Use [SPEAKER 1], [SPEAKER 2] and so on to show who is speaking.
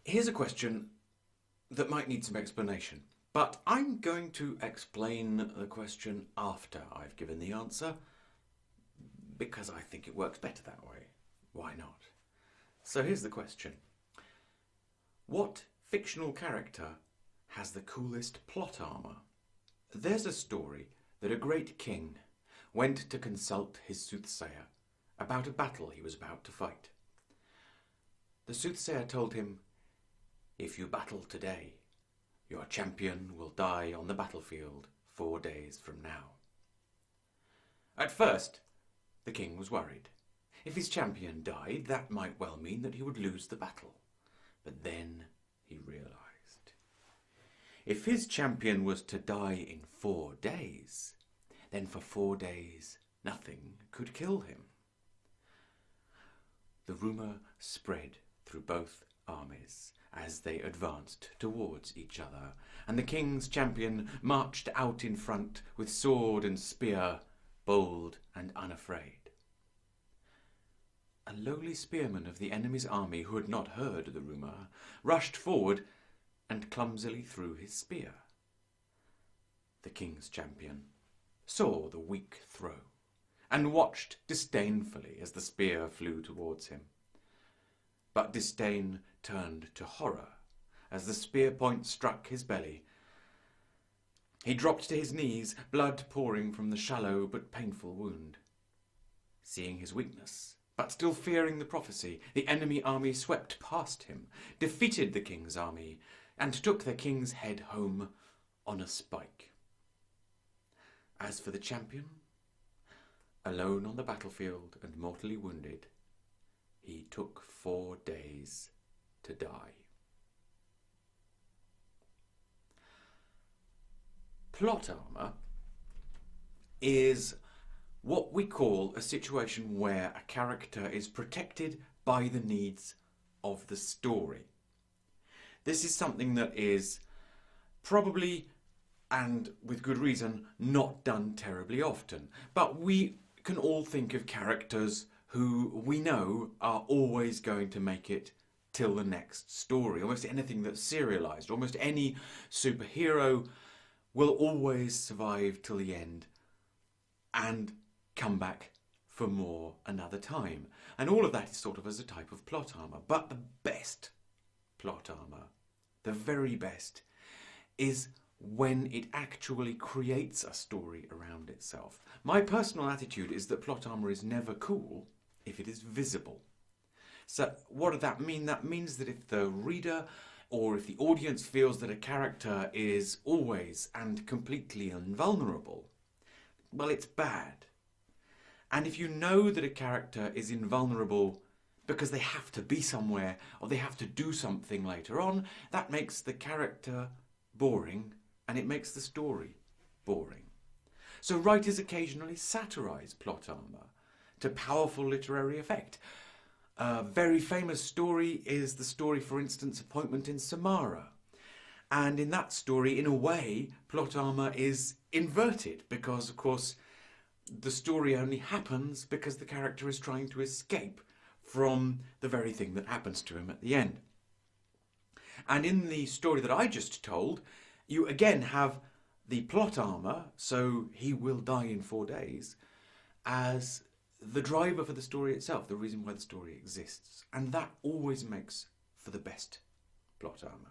[SPEAKER 1] Here's a question that might need some explanation, but I'm going to explain the question after I've given the answer because I think it works better that way. Why not? So here's the question. What fictional character has the coolest plot armour? There's a story that a great king went to consult his soothsayer about a battle he was about to fight. The soothsayer told him, "If you battle today, your champion will die on the battlefield 4 days from now." At first, the king was worried. If his champion died, that might well mean that he would lose the battle. But then he realised, if his champion was to die in 4 days, then for 4 days nothing could kill him. The rumour spread through both armies as they advanced towards each other, and the king's champion marched out in front with sword and spear, bold and unafraid. A lowly spearman of the enemy's army, who had not heard the rumour, rushed forward and clumsily threw his spear. The king's champion saw the weak throw and watched disdainfully as the spear flew towards him. But disdain turned to horror as the spear point struck his belly. He dropped to his knees, blood pouring from the shallow but painful wound. Seeing his weakness, but still fearing the prophecy, the enemy army swept past him, defeated the king's army, and took the king's head home on a spike. As for the champion, alone on the battlefield and mortally wounded, he took 4 days to die. Plot armour is what we call a situation where a character is protected by the needs of the story. This is something that is probably, and with good reason, not done terribly often. But we can all think of characters who we know are always going to make it till the next story. Almost anything that's serialised, almost any superhero will always survive till the end and come back for more another time. And all of that is sort of as a type of plot armour. But the best plot armour, the very best, is when it actually creates a story around itself. My personal attitude is that plot armour is never cool if it is visible. So what does that mean? That means that if the reader or if the audience feels that a character is always and completely invulnerable, well, it's bad. And if you know that a character is invulnerable because they have to be somewhere or they have to do something later on, that makes the character boring and it makes the story boring. So writers occasionally satirise plot armour to powerful literary effect. A very famous story is the story, for instance, Appointment in Samara. And in that story, in a way, plot armour is inverted because, of course, the story only happens because the character is trying to escape from the very thing that happens to him at the end. And in the story that I just told, you again have the plot armour, so he will die in 4 days, as the driver for the story itself, the reason why the story exists. And that always makes for the best plot armour.